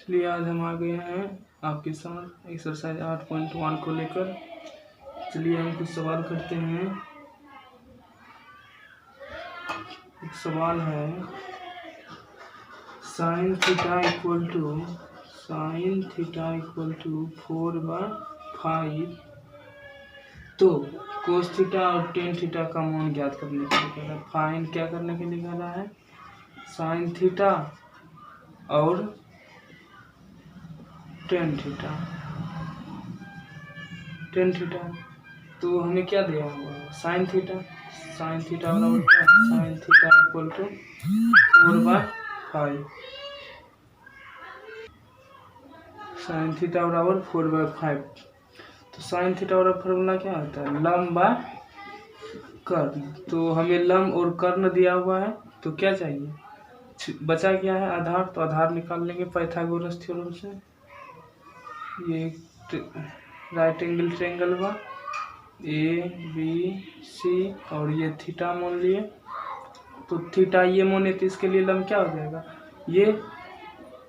चलिए आज हम आ गए हैं आपके साथ एक्सरसाइज 8.1 को लेकर। चलिए हम कुछ सवाल करते हैं। एक सवाल है साइन थीटा इक्वल टू 4/5 तो कोस थीटा और टेन थीटा का मान ज्ञात करने के लिए कह रहा है। फाइन क्या करने के लिए कह रहा है? साइन थीटा और टेन थीटा तो हमें क्या दिया हुआ है? साइन थीटा बराबर क्या? Sine theta equal to 4/5। Sine theta बराबर 4/5। तो साइन थीटा वाला फॉर्मूला क्या होता है? लंब बाय कर्ण। तो हमें लंब और कर्ण दिया हुआ है, तो क्या चाहिए? बचा क्या है? आधार। तो आधार निकाल लेंगे पाइथागोरस थ्योरम से। ये राइट एंगल ट्रायंगल हुआ ABC और ये थीटा मान लिए। तो थीटा ये माने तो इसके लिए लंब क्या हो जाएगा?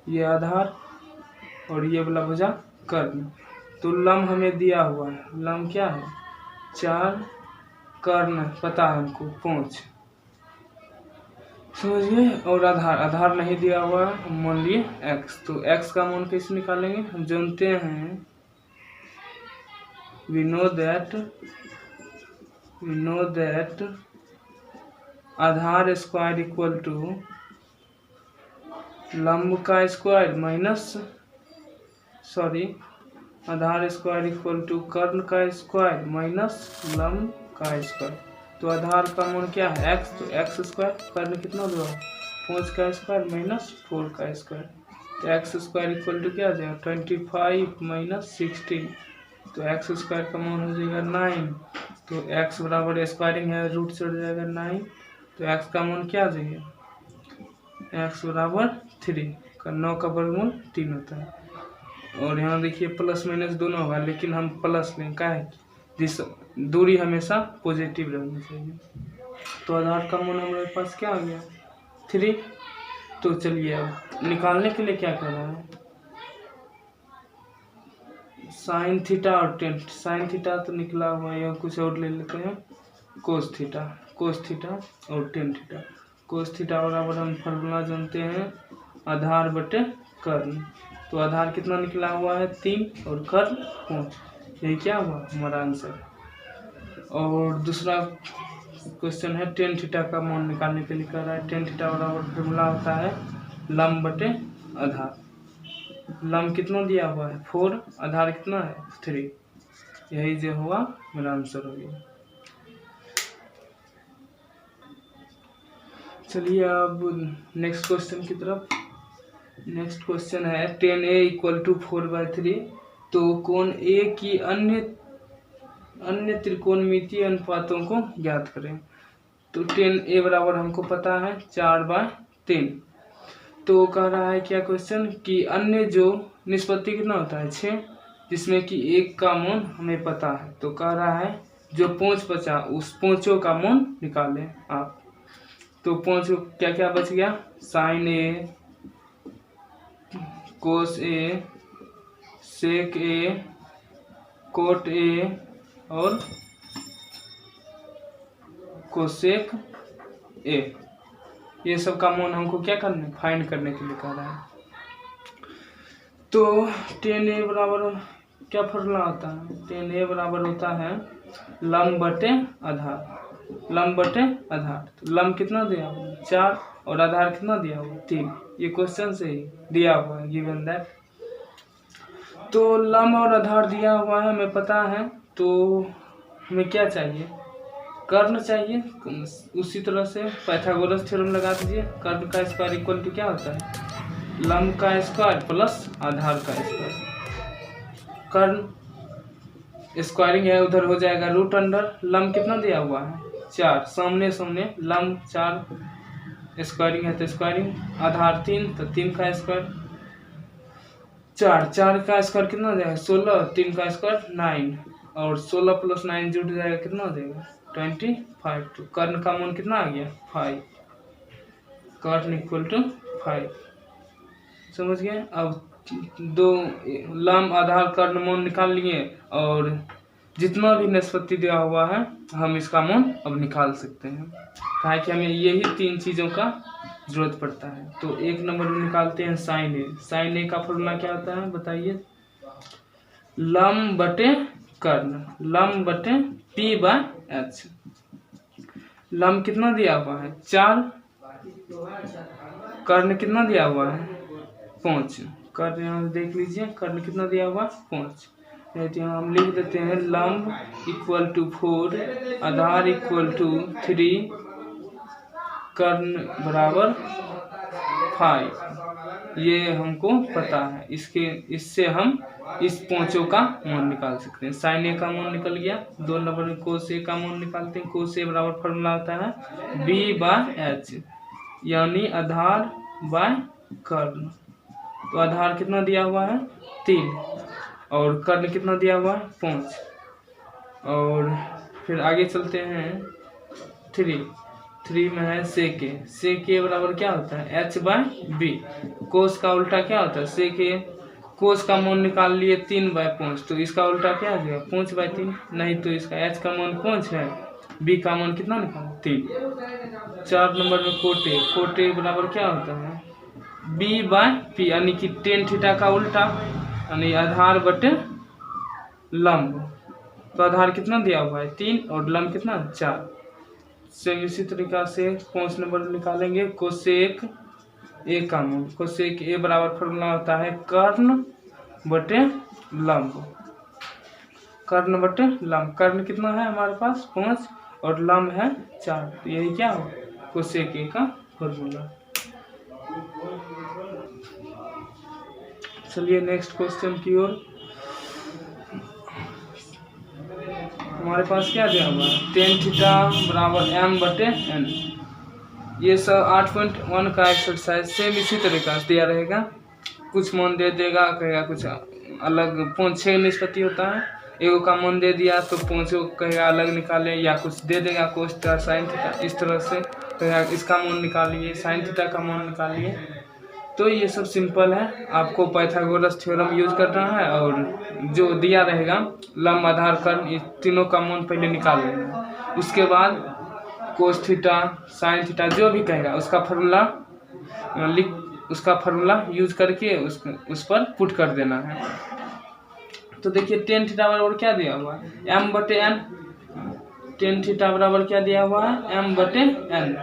ये आधार और ये वाला भुजा कर्ण। तो लंब हमें दिया हुआ है। लंब क्या है? 4, कर्ण पता है हमको 5, समझिए। और आधार नहीं दिया हुआ है, हम मान लिए x। तो x का मान कैसे निकालेंगे? हम जानते हैं we know that आधार स्क्वायर इक्वल टू लंब का स्क्वायर माइनस आधार स्क्वायर इक्वल टू कर्ण का स्क्वायर माइनस लंब का स्क्वायर। तो आधार का मान क्या है? x। तो x स्क्वायर, कर्ण कितना होगा? 5 का स्क्वायर माइनस 4 का स्क्वायर। तो x स्क्वायर इक्वल टू क्या आ जाएगा? 25 माइनस 16। तो x स्क्वायर का मान हो जाएगा 9। तो x बराबर स्क्वायरिंग है, रूट से उड़ जाएगा 9। तो x का मान क्या आ जाएगा? x बराबर 3 का 9 का वर्गमूल 3 होता है। और यहाँ देखिए प्लस माइनस दोनों होगा, लेकिन हम प्लस लें का है जिस दूरी हमेशा पॉजिटिव रहनी चाहिए। तो आधार का मान हमारे पास क्या आ गया? 3। तो चलिए अब निकालने के लिए क्या कर रहा है? साइन थीटा और टेन। साइन थीटा तो निकला हुआ है, या कुछ और ले लेते हैं। कोस थीटा और टेन थीटा। कोस थीटा बराबर हम फॉर्मूला जानते हैं आधार बटे कर्ण। तो आधार कितना निकला हुआ है? 3 और कर्ण 5। यही क्या हुआ हमारा आंसर। और दूसरा क्वेश्चन है टेन थीटा का मान निकालने के लिए कह रहा है। टेन थीटा बराबर फॉर्मूला होता है लंब बटे आधार। लंब कितना दिया हुआ है? 4, आधार कितना है? 3। यही जो हुआ मेरा आंसर हो गया। चलिए अब नेक्स्ट क्वेश्चन की तरफ। नेक्स्ट क्वेश्चन है 10A इक्वल टू 4/3 तो कोण A की अन्य त्रिकोणमितीय अनुपातों को ज्ञात करें। तो 10A बराबर हमको पता है 4/3। तो कह रहा है क्या क्वेश्चन कि अन्य जो निष्पत्ति कितना होता है? 6, जिसमें कि 1 का मान हमें पता है। तो कह रहा है जो 5 बचा उस 5 का मान निकालें आप। तो 5 क्या क्या बच गया? Sine A, cos A, sec A, cot A और कोसेक A। ये सब का मान हमको क्या करना है? फाइंड करने के लिए कह रहा है। तो 10A बराबर क्या फॉर्मूला होता है? 10A बराबर होता है लंब बटे आधार। लंब बटे आधार। तो लंब कितना दिया हुआ है? 4 और आधार कितना दिया हुआ है? 3। ये क्वेश्चन से ही दिया हुआ है, गिवन दैट। तो लंब और आधार दिया हुआ है, हमें पता है। तो हमें क्या चाहिए? कर्ण चाहिए। उसी तरह से पाइथागोरस थ्योरम लगा दीजिए। कर्ण का स्क्वायर इक्वल टू क्या होता है? लंब का स्क्वायर प्लस आधार का स्क्वायर। कर्ण स्क्वायरिंग है, उधर हो जाएगा रूट अंडर। लंब कितना दिया हुआ है? 4। सामने लंब 4, स्क्वायरिंग है तो स्क्वायरिंग। आधार 3 तो 3 का स्क्वायर। 4 का स्क्वायर कितना हो जाएगा? 16। 3 का स्क्वायर 9 और 16 + 9 जुट जाएगा, कितना हो जाएगा? 25। तो कर्ण का मान कितना आ गया? 5। कर्ण इक्वल टू 5। समझ गए? अब दो लंब आधार कर्ण मान निकाल लिए और जितना भी निष्पत्ति दिया हुआ है हम इसका मान अब निकाल सकते हैं, कहा कि हमें यही 3 चीज़ों का जरूरत पड़ता है। तो 1 नंबर में निकालते हैं साइन ए। साइन ए का फॉर्मूला क्या होता है बताइए? लंब बटे कर्ण, लंब बटे पी बाय एच। लंब कितना दिया हुआ है 4, कर्ण कितना दिया हुआ है 5। कर्ण यहाँ देख लीजिए, कर्ण कितना दिया हुआ 5। तो हम लिख देते हैं लंब इक्वल टू 4, आधार इक्वल टू 3, कर्ण बराबर 5। ये हमको पता है, इससे हम इस पांचों का मान निकाल सकते हैं। साइन ए का मान निकल गया। 2 नंबर में कोस ए का मान निकालते हैं। कोस ए बराबर फॉर्मूला होता है बी बाय एच, यानी आधार बाय कर्ण। तो आधार कितना दिया हुआ है 3 और कर्ण कितना दिया हुआ है 5। और फिर आगे चलते हैं 3 में है सेक ए। सेक ए बराबर क्या होता है एच बाय बी। कोस का उल्टा क्या होता है सेक ए। कोस का मान निकाल लिए 3/5, तो इसका उल्टा क्या हो जाएगा 5/3। नहीं तो इसका एच का मान 5 है, बी का मान कितना निकाला 3। 4 नंबर में कोटे। कोटे बराबर क्या होता है बी बाय पी, यानी कि टेन थीटा का उल्टा, यानी आधार बटे लंब। तो आधार कितना दिया हुआ है 3 और लंब कितना 4। सेम इसी तरीका से 5 नंबर में निकालेंगे कोसेक ए का मान। कोसेक ए बराबर फॉर्मूला होता है कर्ण बटे लंब। कर्ण बटे लंब। कर्ण कितना है हमारे पास 5 और लंब है 4। तो यही क्या हो कोसेक ए का फॉर्मूला। चलिए नेक्स्ट क्वेश्चन की ओर। हमारे पास क्या दिया हुआ है टेन थीटा बराबर m बटे n। ये सब 8.1 का एक्सरसाइज सेम इसी तरीका से दिया रहेगा। कुछ मान दे देगा, कहेगा कुछ अलग 5-6 निष्पत्ति होता है, एगो का मान दे दिया तो 5 को कहेगा अलग निकाले, या कुछ दे देगा कोस थीटा साइन थीटा, इस तरह से कहेगा इसका मान निकालिए, साइन थीटा का मान निकालिए। तो ये सब सिंपल है, आपको पाइथागोरस थ्योरम यूज करना है और जो दिया रहेगा लंब आधार कर्ण, इस तीनों का मान पहले निकाल लेना है। उसके बाद कोस थीटा साइन थीटा जो भी कहेगा उसका फार्मूला यूज करके उस पर पुट कर देना है। तो देखिए टेन थीटा बराबर क्या दिया हुआ है m बटे n। टेन थीटा बराबर क्या दिया हुआ है m बटे n।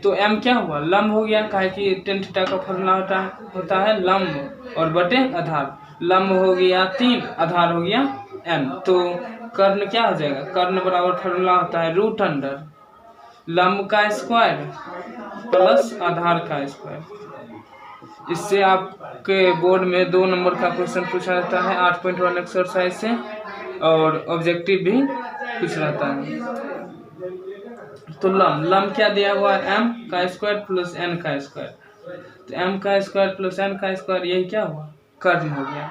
तो m क्या हुआ लंब हो गया, काहे कि टेन थीटा का फॉर्मूला होता है लंब और बटे आधार। लंब हो गया 3, आधार हो गया n। तो कर्ण क्या हो जाएगा, कर्ण बराबर फॉर्मूला होता है रूट अंडर लंब का स्क्वायर प्लस आधार का स्क्वायर। इससे आपके बोर्ड में 2 नंबर का क्वेश्चन पूछा जाता है 8.1 एक्सरसाइज से, और ऑब्जेक्टिव भी पूछ रहता है। तो लंब क्या दिया हुआ है m का स्क्वायर प्लस n का स्क्वायर। तो m का स्क्वायर प्लस n का स्क्वायर यही क्या हुआ कर्ण हो गया।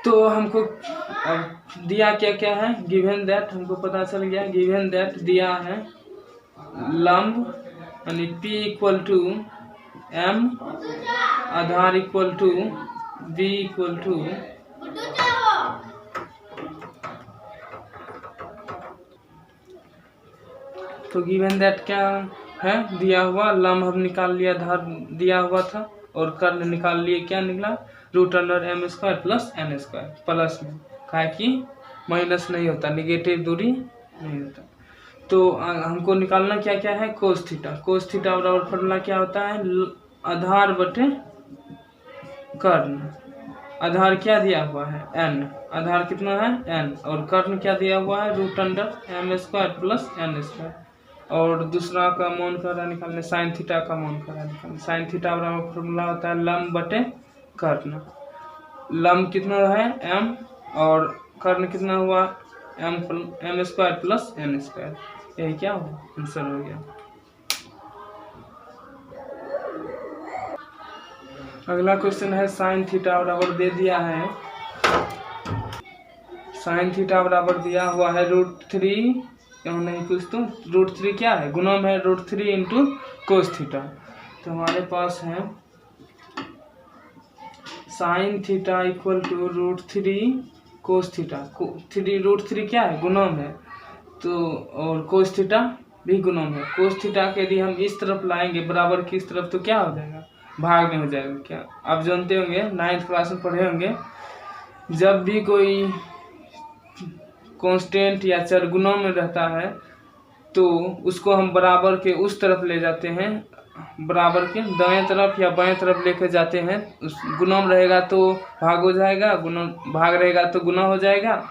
तो हमको अब दिया क्या क्या है गिवन दैट हमको पता चल गया। गिवन दैट दिया है लंब यानी p इक्वल टू m, आधार equal to b equal to तो गिवन दैट क्या है दिया हुआ लंब हम निकाल लिया, आधार दिया हुआ था और कर्ण निकाल लिए, क्या निकला root under m square plus n square plus में, काहे कि माइनस नहीं होता, निगेटिव दूरी नहीं होता। तो हमको निकालना क्या क्या है कोस थीटा। कोस थीटा बराबर फॉर्मूला क्या होता है आधार बटे कर्ण। आधार क्या दिया हुआ है n, आधार कितना है n, और कर्ण क्या दिया हुआ है root under m square plus n square. और दूसरा का मान करा निकालने साइन थीटा का मान करा निकालने। साइन थीटा बराबर फॉर्मूला होता है लंब बटे कर्ण। लंब कितना है m और कर्ण कितना हुआ m square plus n square. यही क्या हुआ आंसर हो गया। अगला क्वेश्चन है साइन थीटा बराबर दे दिया है, साइन थीटा बराबर दिया हुआ है √3, क्यों नहीं कुछ तो √3 क्या है गुणम है √3 इंटू कोस थीटा। तो हमारे पास है sine theta equal to √3 cos theta. 3 √3 क्या है, गुणम है, तो और कोस थीटा भी गुणम है। कोस थीटा के लिए हम इस तरफ लाएंगे बराबर की इस तरफ, तो क्या हो जाएगा, भाग में हो जाएगा। क्या आप जानते होंगे, 9th क्लास में पढ़े होंगे, जब भी कोई कांस्टेंट या चर गुणों में रहता है तो उसको हम बराबर के उस तरफ ले जाते हैं, बराबर के दाएं तरफ या बाएं तरफ लेकर जाते हैं। उस गुणम रहेगा तो भाग हो जाएगा, गुणम भाग रहेगा तो गुना हो जाएगा,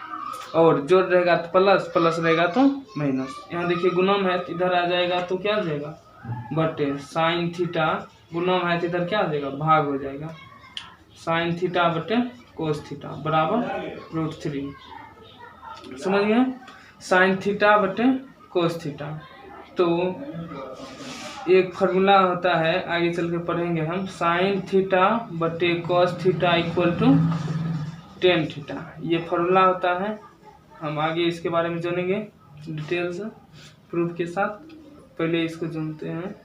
और जोड़ रहेगा तो प्लस, प्लस रहेगा तो माइनस। यहाँ देखिए गुणम है तो इधर आ जाएगा तो क्या हो जाएगा, बटे साइन थीटा, गुणम है तो इधर क्या हो जाएगा, भाग हो जाएगा। साइन थीटा बटे कोस थीटा बराबर √3, समझ गए, साइन थीटा बटे कोस थीटा। तो एक फार्मूला होता है, आगे चल के पढ़ेंगे हम, साइन थीटा बटे cos theta equal to tan theta. ये फार्मूला होता है, हम आगे इसके बारे में जानेंगे डिटेल्स प्रूफ के साथ। पहले इसको जानते हैं,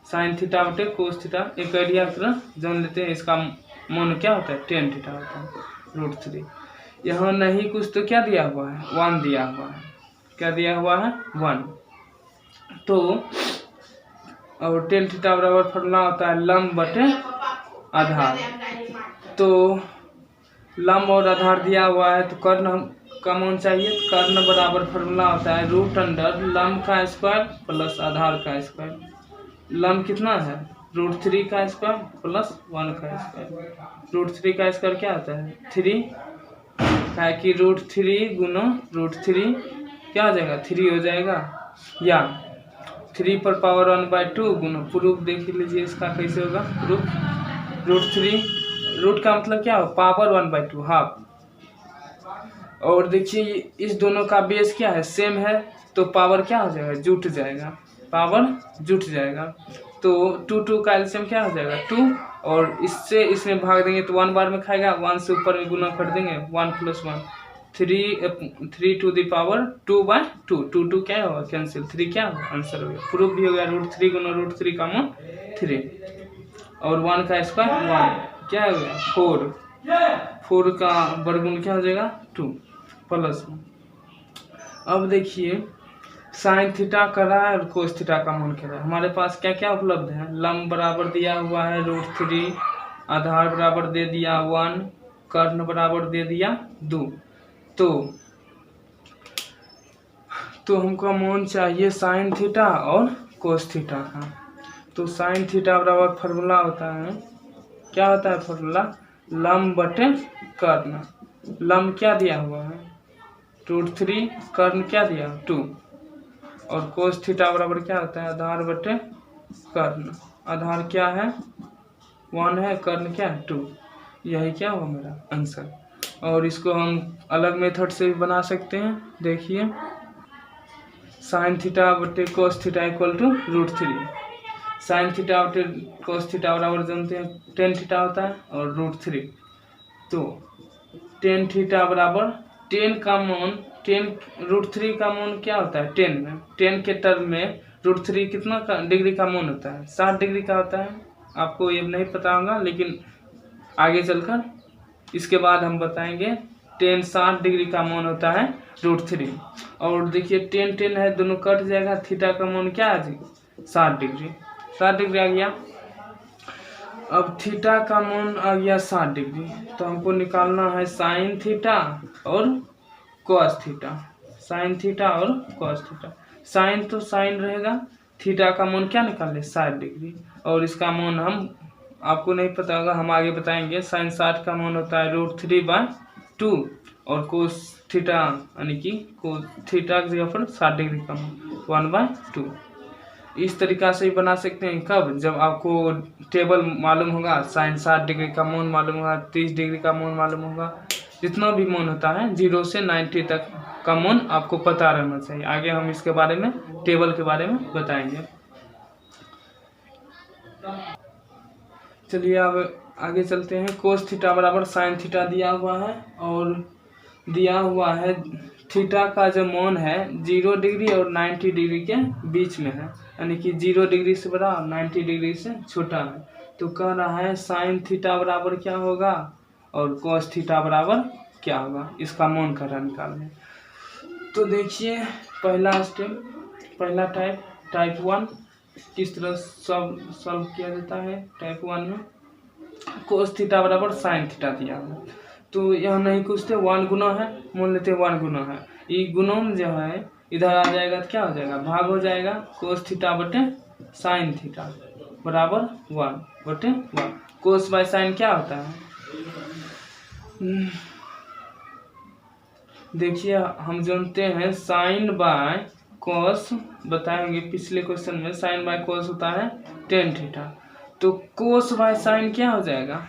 साइन थीटा बटे कोस थीटा एक आइडिया तरह जान लेते हैं। इसका मान क्या होता है, टेन थीटा होता है √3। यहाँ नहीं कुछ तो क्या दिया हुआ है, 1 दिया हुआ है। क्या दिया हुआ है, 1। तो और टेन थीटा बराबर फार्मूला होता है लंब बटे आधार। तो लंब और आधार दिया हुआ है तो कर्ण का मान चाहिए, तो कर्ण बराबर फार्मूला होता है √अंडर लंब का स्क्वायर प्लस आधार का स्क्वायर। लंब कितना है, √3 का स्क्वायर प्लस 1 का स्क्वायर। √3 का स्क्वायर क्या होता है, 3, है कि √3 गुना √3 क्या हो जाएगा, 3 हो जाएगा, या 3 पर पावर 1/2 गुना प्रूफ देख लीजिए इसका कैसे होगा प्रूफ। √3 रूट का मतलब क्या हो, पावर 1/2 हाफ। और देखिए इस दोनों का बेस क्या है, सेम है, तो पावर क्या हो जाएगा, जुट जाएगा, पावर जुट जाएगा। तो 2 का एलसीएम क्या हो जाएगा 2, और इससे इसमें भाग देंगे तो 1 बार में खाएगा, 1 से ऊपर में गुना कर देंगे, 1 + 1 3 टू द पावर 2/2, 2 क्या होगा कैंसिल, 3 क्या होगा आंसर हो गया। प्रूफ भी हो गया, √3 गुना √3 का मान 3, और 1 का स्क्वायर 1 क्या हो गया 4 का वर्गमूल क्या हो जाएगा 2 प्लस 1। अब देखिए साइन थीटा कर रहा है और कोस थीटा का मान कर रहा है। हमारे पास क्या क्या उपलब्ध है, लंब बराबर दिया हुआ है √3, आधार बराबर दे दिया 1, कर्ण बराबर दे दिया 2। तो हमको मान चाहिए साइन थीटा और कोस थीटा का। तो साइन थीटा बराबर फार्मूला होता है, क्या होता है फार्मूला, लंब बटे कर्ण। लंब क्या दिया हुआ है √3, कर्ण क्या दिया 2, और कोस थीटा बराबर क्या होता है, आधार बटे कर्ण। आधार क्या है 1 है, कर्ण क्या है 2। यही क्या हुआ मेरा आंसर। और इसको हम अलग मेथड से भी बना सकते हैं। देखिए साइन थीटा बटे cos theta equal to √3। Sine theta बटे कोस थीटा बराबर जानते हैं टेन थीटा होता है और √3। तो टेन थीटा बराबर 10 का मान, 10 √3 का मान क्या होता है 10 में, 10 के टर्म में √3 कितना का डिग्री का मान होता है, 60 डिग्री का होता है। आपको ये नहीं पता होगा, लेकिन आगे चलकर इसके बाद हम बताएंगे 10 60 डिग्री का मान होता है √3। और देखिए 10 10 है, दोनों कट जाएगा, थीटा का मान क्या आ जाएगा 60 डिग्री, 60 डिग्री आ गया। अब थीटा का मान आ गया 60 डिग्री, तो हमको निकालना है साइन थीटा और कॉस थीटा। साइन थीटा और कॉस थीटा, साइन तो साइन रहेगा, थीटा का मान क्या निकाले 60 डिग्री, और इसका मान हम आपको नहीं पता होगा, हम आगे बताएंगे। साइन 60 का मान होता है √3/2, और कोस थीटा यानी कि कोस थीटा की जगह पर 60 डिग्री का मान 1/2। इस तरीका से ही बना सकते हैं। कब, जब आपको टेबल मालूम होगा, साइन 60 डिग्री का मान मालूम होगा, 30 डिग्री का मान मालूम होगा, जितना भी मान होता है 0 से 90 तक का मान आपको पता रहना चाहिए। आगे हम इसके बारे में, टेबल के बारे में बताएंगे। चलिए अब आगे चलते हैं। कोस थीटा बराबर साइन थीटा दिया हुआ है, और दिया हुआ है थीटा का जो मान है 0 डिग्री और 90 डिग्री के बीच में है, यानी कि 0 डिग्री से बड़ा और 90 डिग्री से छोटा है। तो कह रहा है साइन थीटा बराबर क्या होगा और cos थीटा बराबर क्या होगा, इसका मान का निकालना है। तो देखिए पहला स्टेप, पहला टाइप 1 किस तरह सॉल्व किया जाता है। टाइप 1 में cos थीटा बराबर sin थीटा दिया हुआ, तो यह नहीं कुछ 1 गुना है, मान लेते 1 गुना है, ये गुणन जो है इधर आ जाएगा तो क्या हो जाएगा, भाग हो जाएगा, cos थीटा बटे sin थीटा बराबर 1 बटे 1। cos बाय sin क्या होता है, देखिए हम जानते हैं sin बाय cos, बताएंगे पिछले क्वेश्चन में, sin बाय cos होता है tan थीटा, तो cos बाय sin क्या हो जाएगा,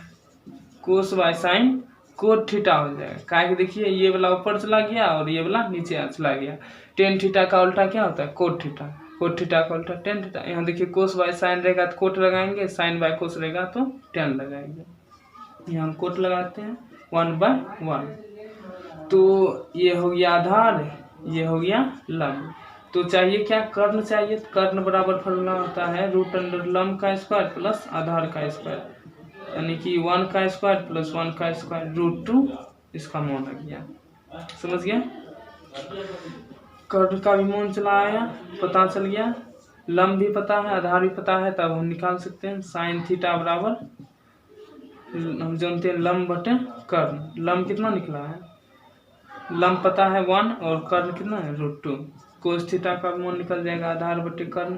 cos by sin cot theta हो जाएगा। क्या कि देखिए ये वाला ऊपर चला गया और ये वाला नीचे चला गया। tan थीटा का उल्टा क्या होता है, cot थीटा, cot थीटा का उल्टा tan थीटा। यहाँ देखिए cos बाय sin रहेगा तो cot लगाएंगे, sin बाय cos रहेगा तो tan लगाएंगे। यहाँ हम cot लगाते हैं 1/1। तो ये हो गया आधार, ये हो गया लंब। तो चाहिए क्या, कर्ण चाहिए। कर्ण बराबर फॉर्मूला होता है √अंडर लंब का स्क्वायर प्लस आधार का स्क्वायर, यानी कि 1 का स्क्वायर प्लस 1 का स्क्वायर √2, इसका मान आ गया। समझ गया, कर्ण का भी मान चला आया, पता चल गया, लंब भी पता है, आधार भी पता है, तब हम निकाल सकते हैं sin थीटा बराबर, हम जानते हैं लंब बटे कर्ण। लंब कितना निकला है, लंब पता है 1 और कर्ण कितना है √2। cos थीटा का मान निकल जाएगा आधार बटे कर्ण,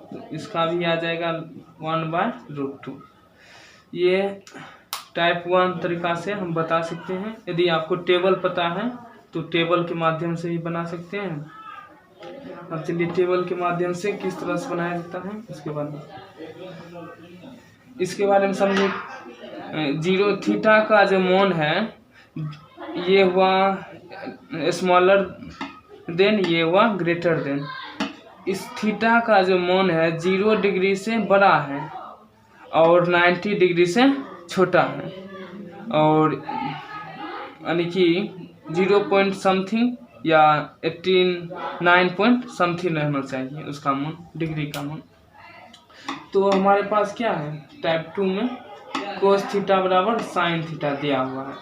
तो इसका भी आ जाएगा 1/√2। ये टाइप 1 तरीका से हम बता सकते हैं। यदि आपको टेबल पता है तो टेबल के माध्यम से भी बना सकते हैं। अब चलिए टेबल के माध्यम से किस तरह से बनाया जाता है इसके बारे में समझे। 0 थीटा का जो मान है ये हुआ स्मॉलर देन, ये हुआ ग्रेटर देन। इस थीटा का जो मान है 0 डिग्री से बड़ा है और 90 डिग्री से छोटा है, और यानी कि 0 पॉइंट समथिंग या 89 पॉइंट समथिंग रहना चाहिए उसका मान, डिग्री का मान। तो हमारे पास क्या है टाइप 2 में cos थीटा बराबर sin थीटा दिया हुआ है।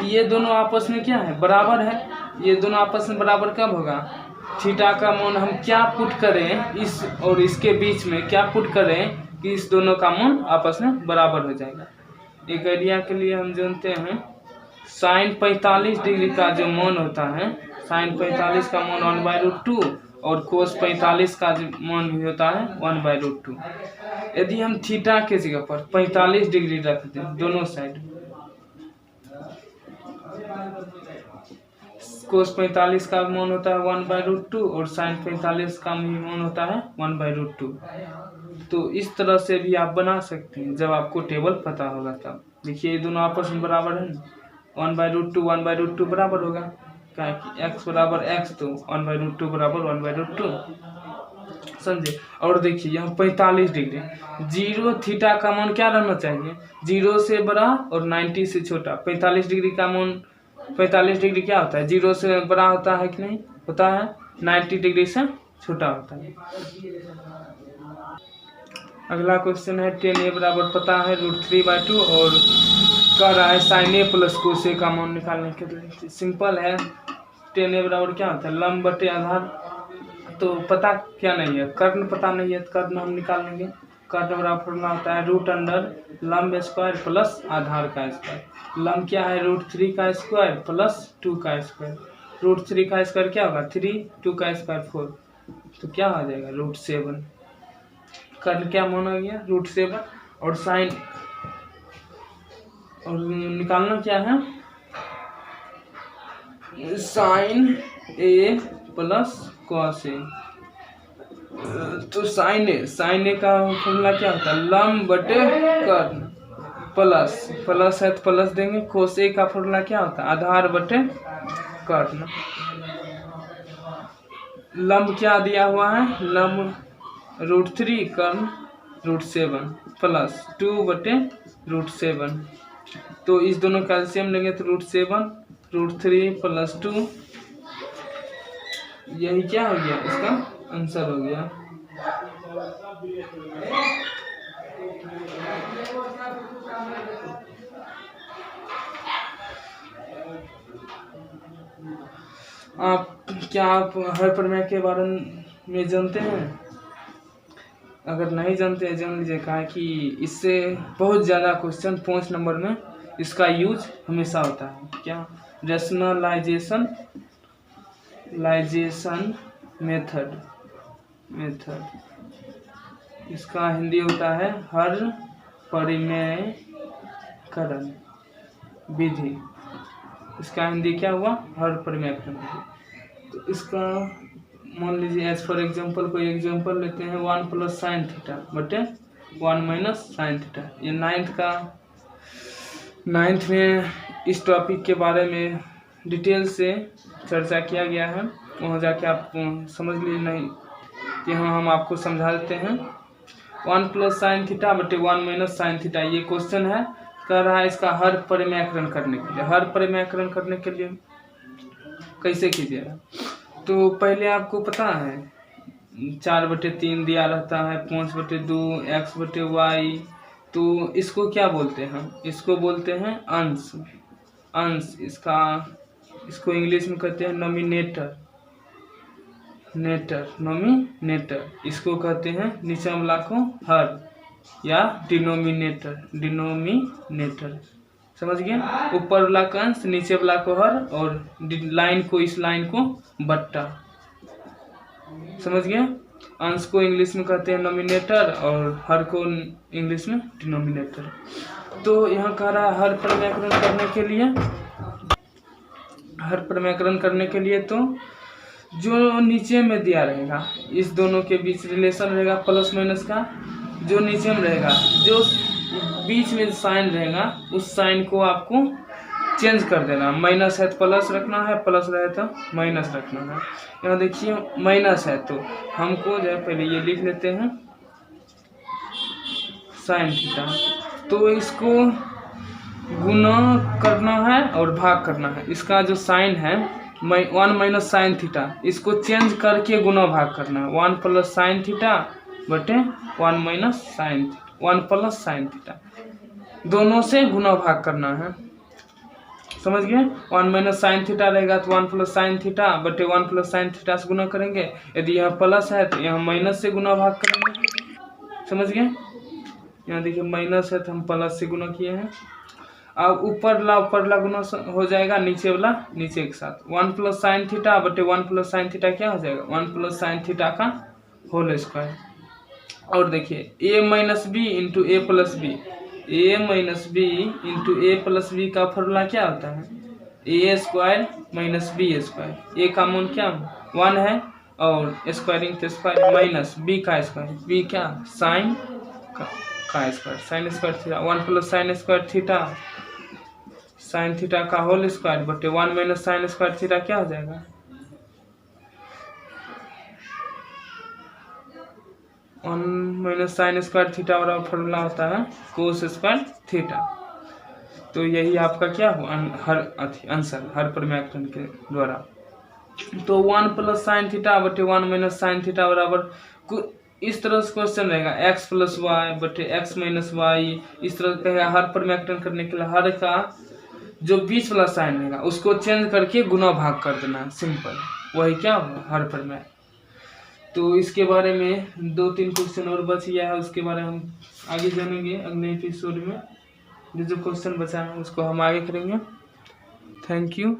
ये दोनों आपस में क्या है, बराबर है। ये दोनों आपस में बराबर कब होगा, थीटा का मान हम क्या पुट करें इस और इसके बीच में, क्या पुट करें कि इस दोनों का मान आपस में बराबर हो जाएगा। एक आइडिया के लिए हम जानते हैं sin 45 डिग्री का जो मान होता है, sin 45 का मान 1/√2 और cos 45 का जो मान भी होता है 1/√2। यदि हम थीटा के जगह पर 45 डिग्री रख दें दोनों साइड, cos 45 का मान होता है 1/√2 और sin 45 का मान होता है 1/√2। तो इस तरह से भी आप बना सकते हैं जब आपको टेबल पता होगा तब। देखिए ये दोनों आपस में बराबर है, 1/√2 बराबर होगा, क्या कि x बराबर x तो 1/√2 बराबर 1/√2, समझे। और देखिए यहाँ 45 डिग्री, 0 थीटा का मान क्या रहना चाहिए, 0 से बड़ा और 90 से छोटा। 45 डिग्री का मान, 45 डिग्री क्या होता है, 0 से बड़ा होता है कि नहीं होता है, 90 डिग्री से छोटा होता है। अगला क्वेश्चन है tan a बराबर पता है √3/2 और कह रहा है sin a plus cos a का मान निकालने के लिए। सिंपल है, tan a बराबर क्या होता है लंब बटे आधार, तो पता क्या नहीं है, कर्ण पता नहीं है, तो कर्ण हम निकाल लेंगे। कर्ण बराबर फॉर्मूला होता है √अंडर लंब स्क्वायर प्लस आधार का स्क्वायर। लंब क्या है √3 का स्क्वायर प्लस 2 का स्क्वायर। √3 का स्क्वायर क्या होगा 3, 2 का स्क्वायर 4, तो क्या आ जाएगा √7। कर्ण क्या मान आ गया √7, और साइन और निकालना क्या है sin a plus cos a। तो sin a का फॉर्मूला क्या होता है लंब बटे कर्ण प्लस है तो प्लस देंगे। cos a का फॉर्मूला क्या होता है आधार बटे कर्ण। लंब क्या दिया हुआ है, लंब √3 कर्ण √7 प्लस 2 बटे √7। तो इस दोनों का एलसीएम लेंगे तो √7 √3 प्लस 2, यही क्या हो गया इसका आंसर हो गया। आप हर प्रमेय के बारे में जानते हैं? अगर नहीं जानते हैं जान लीजिए, कहा कि इससे बहुत ज़्यादा क्वेश्चन 5 नंबर में इसका यूज हमेशा होता है। क्या? रैशनलाइजेशन मेथड इसका हिंदी होता है हर परिमेयकरण विधि। इसका हिंदी क्या हुआ? हर परिमेयकरण विधि। तो इसका मान लीजिए एज फॉर एग्जांपल कोई एग्जांपल लेते हैं 1 + sin थीटा बटे 1 - sin थीटा। ये 9th में इस टॉपिक के बारे में डिटेल से चर्चा किया गया है, वहाँ जाके आप समझ लीजिए। नहीं कि हाँ, हम आपको समझा देते हैं। 1 + sin थीटा बटे 1 - sin थीटा ये क्वेश्चन है, कह रहा है इसका हर परिमेयकरण करने के लिए। हर परिमेयकरण करने के लिए कैसे कीजिएगा? तो पहले आपको पता है 4/3 दिया रहता है, 5/2 x/y। तो इसको क्या बोलते हैं? इसको बोलते हैं अंश। इसको इंग्लिश में कहते हैं नोमिनेटर। इसको कहते हैं नीचे वाला को हर या डिनोमिनेटर। समझ गए? ऊपर वाला का अंश, नीचे वाला को हर, और लाइन को, इस लाइन को बट्टा। समझ गए? अंश को इंग्लिश में कहते हैं नोमिनेटर और हर को इंग्लिश में डिनोमिनेटर। तो यहाँ कह रहा है हर परिमेयकरण करने के लिए तो जो नीचे में दिया रहेगा, इस दोनों के बीच रिलेशन रहेगा प्लस माइनस का, जो नीचे में रहेगा, जो बीच में साइन रहेगा, उस साइन को आपको चेंज कर देना। माइनस है तो प्लस रखना है, प्लस रहे तो माइनस रखना है। यहाँ देखिए माइनस है तो हमको जो है पहले ये लिख लेते हैं साइन थीटा। तो इसको गुना करना है और भाग करना है। इसका जो साइन है 1 - sin थीटा, इसको चेंज करके गुना भाग करना है। 1 + sin थीटा बटे 1 - sin थीटा, 1 + sin थीटा, दोनों से गुना भाग करना है। समझ गए? 1 - sin थीटा रहेगा तो 1 + sin थीटा बटे 1 + sin थीटा से गुना करेंगे। यदि यहाँ प्लस है तो यहाँ माइनस से गुना भाग करेंगे। समझ गए? यहाँ देखिए माइनस है तो हम प्लस से गुना किए हैं। अब ऊपर वाला गुना हो जाएगा नीचे वाला नीचे के साथ। 1 + sin थीटा बटे 1 + sin थीटा क्या हो जाएगा? 1 + sin थीटा का होल स्क्वायर। और देखिए a - b × a + b का फॉर्मूला क्या होता है? a² - b²। a का मान क्या 1 है और स्क्वायरिंग तो स्क्वायर माइनस b का स्क्वायर, b क्या साइन का square, sine square theta. 1 + sin² theta sine theta का होल स्क्वायर बटे 1 - sin² थीटा क्या हो जाएगा? 1 - sin² थीटा वाला फॉर्मूला होता है cos² थीटा। तो यही आपका क्या हुआ? आंसर हर परिमेयकरण के द्वारा। तो 1 + sin थीटा बटे 1 - sin थीटा बराबर इस तरह से क्वेश्चन रहेगा x + y बटे x - y। इस तरह कहेगा हर परिमेयकरण करने के लिए हर का जो बीच वाला साइन रहेगा उसको चेंज करके गुना भाग कर देना है, सिंपल। वही क्या होगा? हर परिमेय। तो इसके बारे में 2-3 क्वेश्चन और बच गया है, उसके बारे में हम आगे जानेंगे अगले एपिसोड में। जो क्वेश्चन बचा है उसको हम आगे करेंगे। Thank you.